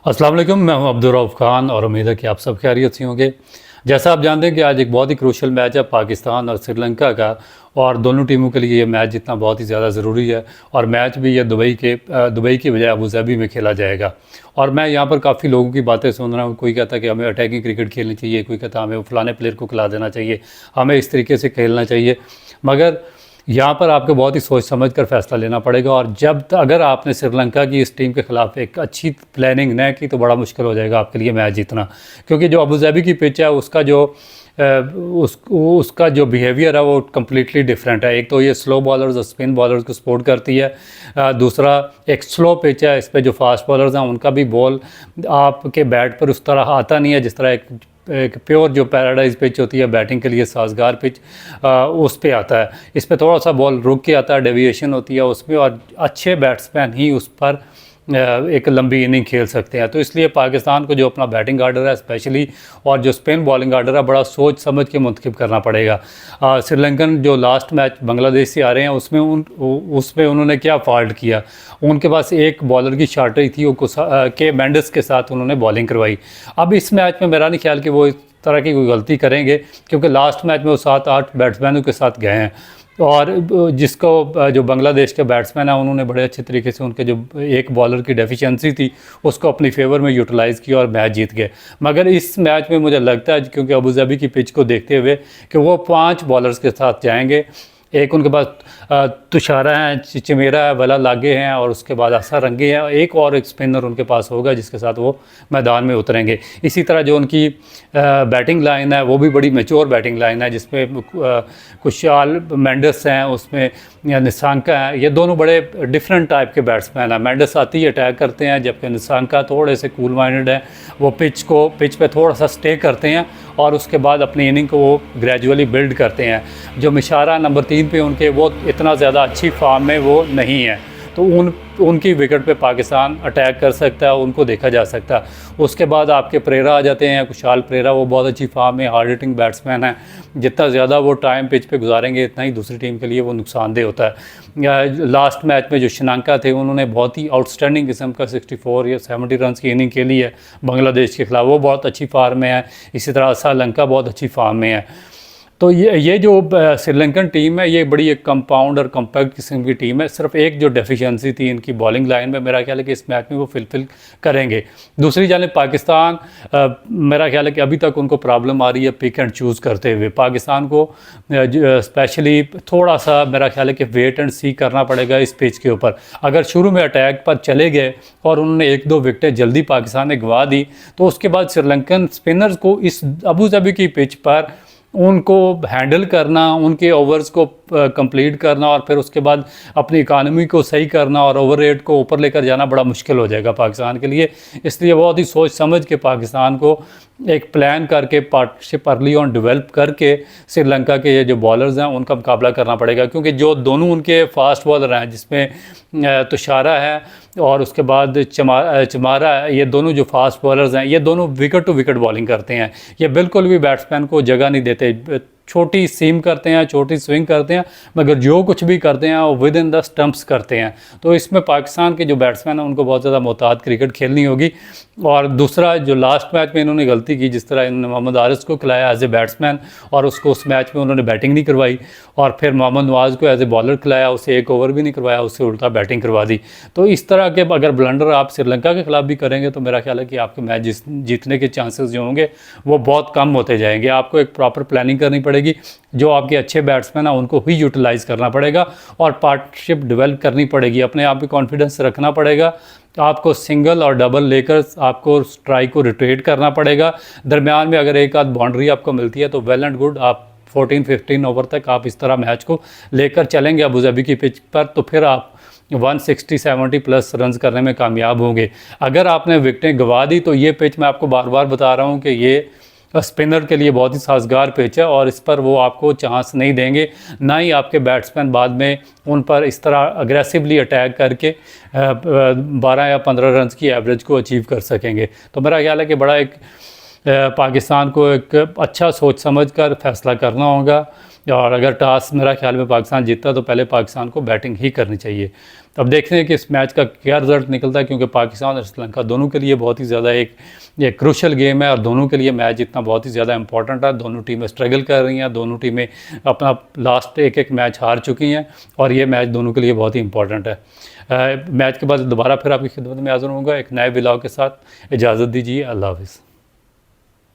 अस्सलाम वालेकुम, मैं हूं अब्दुल रऊफ़ खान और उम्मीद है कि आप सब खैरियत से होंगे। जैसा आप जानते हैं कि आज एक बहुत ही क्रूशल मैच है पाकिस्तान और श्रीलंका का, और दोनों टीमों के लिए ये मैच जीतना बहुत ही ज़्यादा ज़रूरी है। और मैच भी ये दुबई की बजाय अबू धाबी में खेला जाएगा। और मैं यहाँ पर काफ़ी लोगों की बातें सुन रहा हूँ। कोई कहता है कि हमें अटैकिंग क्रिकेट खेलनी चाहिए, कोई कहता है हमें फलाने प्लेयर को खिला देना चाहिए, हमें इस तरीके से खेलना चाहिए। मगर यहाँ पर आपको बहुत ही सोच समझ कर फैसला लेना पड़ेगा। और अगर आपने श्रीलंका की इस टीम के ख़िलाफ़ एक अच्छी प्लानिंग न की तो बड़ा मुश्किल हो जाएगा आपके लिए मैच जीतना। क्योंकि जो अबू धाबी की पिच है उसका जो बिहेवियर है वो कम्प्लीटली डिफरेंट है। एक तो ये स्लो बॉलर्स और स्पिन बॉलर्स को सपोर्ट करती है। दूसरा एक स्लो पिच है, इस पर जो फास्ट बॉलर्स हैं उनका भी बॉल आपके बैट पर उस तरह आता नहीं है जिस तरह एक प्योर जो पैराडाइज पिच होती है बैटिंग के लिए साजगार पिच, उस पे आता है। इस पे थोड़ा सा बॉल रुक के आता है, डेविएशन होती है उसमें, और अच्छे बैट्समैन ही उस पर एक लंबी इनिंग खेल सकते हैं। तो इसलिए पाकिस्तान को जो अपना बैटिंग आर्डर है स्पेशली, और जो स्पिन बॉलिंग आर्डर है, बड़ा सोच समझ के मुंतखब करना पड़ेगा। श्रीलंकन जो लास्ट मैच बांग्लादेश से आ रहे हैं उसमें उन्होंने क्या फॉल्ट किया। उनके पास एक बॉलर की शॉर्टेज थी, के मेंडिस के साथ उन्होंने बॉलिंग करवाई। अब इस मैच में मेरा नहीं ख्याल कि वो इस तरह की कोई गलती करेंगे, क्योंकि लास्ट मैच में वो 7-8 बैट्समैनों के साथ गए हैं। और जो बांग्लादेश के बैट्समैन हैं उन्होंने बड़े अच्छे तरीके से उनके जो एक बॉलर की डेफिशिएंसी थी उसको अपनी फेवर में यूटिलाइज़ किया और मैच जीत गए। मगर इस मैच में मुझे लगता है, क्योंकि अबू धाबी की पिच को देखते हुए, कि वो 5 बॉलर्स के साथ जाएंगे। एक उनके पास तुषारा हैं, चिमेरा है, वला लागे हैं, और उसके बाद असर रंगे हैं। एक स्पिनर उनके पास होगा जिसके साथ वो मैदान में उतरेंगे। इसी तरह जो उनकी बैटिंग लाइन है वो भी बड़ी मैच्योर बैटिंग लाइन है, जिसमें कुशाल मेंडिस हैं, उसमें निसांका है। ये दोनों बड़े डिफरेंट टाइप के बैट्समैन हैं। मेंडिस आती है अटैक करते हैं, जबकि निसांका थोड़े से कूल माइंडेड है। वो पिच पे थोड़ा सा स्टे करते हैं और उसके बाद अपनी इनिंग को वो ग्रेजुअली बिल्ड करते हैं। जो मिशारा नंबर 3 पे उनके, वो इतना ज़्यादा अच्छी फॉर्म में वो नहीं है, तो उनकी विकेट पे पाकिस्तान अटैक कर सकता है, उनको देखा जा सकता है। उसके बाद आपके परेरा आ जाते हैं, कुशाल परेरा, वो बहुत अच्छी फॉर्म में हार्ड हिटिंग बैट्समैन है। जितना ज़्यादा वो टाइम पिच पे गुजारेंगे इतना ही दूसरी टीम के लिए वो नुकसानदेह होता है। लास्ट मैच में जो श्रीलंका थे उन्होंने बहुत ही आउटस्टैंडिंग किस्म का 64 या 70 रन की इनिंग खेली है बांग्लादेश के खिलाफ, वो बहुत अच्छी फॉर्म में है। इसी तरह श्रीलंका बहुत अच्छी फॉर्म में है। तो ये जो श्रीलंकन टीम है ये बड़ी एक कंपाउंड और कम्पैक्ट किस्म की टीम है। सिर्फ एक जो डेफिशिएंसी थी इनकी बॉलिंग लाइन में, मेरा ख्याल है कि इस मैच में वो फिल करेंगे। दूसरी जानिब पाकिस्तान, मेरा ख्याल है कि अभी तक उनको प्रॉब्लम आ रही है पिक एंड चूज़ करते हुए। पाकिस्तान को स्पेशली थोड़ा सा मेरा ख्याल है कि वेट एंड सी करना पड़ेगा इस पिच के ऊपर। अगर शुरू में अटैक पर चले गए और उन्होंने 1-2 विकेटें जल्दी पाकिस्तान ने गंवा दी, तो उसके बाद श्रीलंकन स्पिनर्स को इस अबू धाबी की पिच पर उनको हैंडल करना, उनके ओवर्स को कंप्लीट करना, और फिर उसके बाद अपनी इकानमी को सही करना और ओवर रेट को ऊपर लेकर जाना बड़ा मुश्किल हो जाएगा पाकिस्तान के लिए। इसलिए बहुत ही सोच समझ के पाकिस्तान को एक प्लान करके, पार्टनरशिप अर्ली ऑन डेवलप करके श्रीलंका के ये जो बॉलर्स हैं उनका मुकाबला करना पड़ेगा। क्योंकि जो दोनों उनके फास्ट बॉलर हैं, जिसमें तुषारा है और उसके बाद चमारा है, ये दोनों जो फास्ट बॉलर्स हैं ये दोनों विकेट टू विकेट बॉलिंग करते हैं। ये बिल्कुल भी बैट्समैन को जगह नहीं देते, छोटी सीम करते हैं, छोटी स्विंग करते हैं, मगर जो कुछ भी करते हैं वो विद इन द स्टंप्स करते हैं। तो इसमें पाकिस्तान के जो बैट्समैन हैं उनको बहुत ज़्यादा मोहतात क्रिकेट खेलनी होगी। और दूसरा, जो लास्ट मैच में इन्होंने गलती की, जिस तरह इन्होंने मोहम्मद आरिस को खिलाया एज ए बैट्समैन और उसको उस मैच में उन्होंने बैटिंग नहीं करवाई, और फिर मोहम्मद नवाज़ को एज ए बॉलर खिलाया, उसे एक ओवर भी नहीं करवाया, उससे उल्टा बैटिंग करवा दी। तो इस तरह के अगर ब्लंडर आप श्रीलंका के खिलाफ भी करेंगे तो मेरा ख्याल है कि आपके मैच जीतने के चांसेस जो होंगे वो बहुत कम होते जाएंगे। आपको एक प्रॉपर प्लानिंग करनी पड़ेगी, जो आपके अच्छे बैट्समैन हैं उनको ही यूटिलाइज़ करना पड़ेगा, और पार्टनरशिप डेवलप करनी पड़ेगी। अपने आप में कॉन्फिडेंस रखना पड़ेगा। आपको सिंगल और डबल लेकर आपको स्ट्राइक को रोटेट करना पड़ेगा। दरमियान में अगर एक आध बाउंड्री आपको मिलती है तो वेल एंड गुड, आप 14-15 ओवर तक आप इस तरह मैच को लेकर चलेंगे अबू धाबी की पिच पर, तो फिर आप 160-70 प्लस रन्स करने में कामयाब होंगे। अगर आपने विकेटें गंवा दी तो ये पिच, मैं आपको बार बार बता रहा हूँ कि ये स्पिनर के लिए बहुत ही साजगार पिच है, और इस पर वो आपको चांस नहीं देंगे, ना ही आपके बैट्समैन बाद में उन पर इस तरह अग्रेसिवली अटैक करके 12 या 15 रन की एवरेज को अचीव कर सकेंगे। तो मेरा ख्याल है कि बड़ा एक पाकिस्तान को एक अच्छा सोच समझ कर फैसला करना होगा। और अगर टॉस मेरा ख्याल में पाकिस्तान जीतता तो पहले पाकिस्तान को बैटिंग ही करनी चाहिए। अब देखते हैं कि इस मैच का क्या रिज़ल्ट निकलता है, क्योंकि पाकिस्तान और श्रीलंका दोनों के लिए बहुत ही ज़्यादा एक क्रूशल गेम है और दोनों के लिए मैच इतना बहुत ही ज़्यादा इंपॉर्टेंट है। दोनों टीमें स्ट्रगल कर रही हैं, दोनों टीमें अपना लास्ट एक मैच हार चुकी हैं और ये मैच दोनों के लिए बहुत ही इंपॉर्टेंट है। मैच के बाद दोबारा फिर आपकी खिदमत में हाज़िर होऊंगा एक नए व्लॉग के साथ। इजाज़त दीजिए, अल्लाह हाफ़िज़।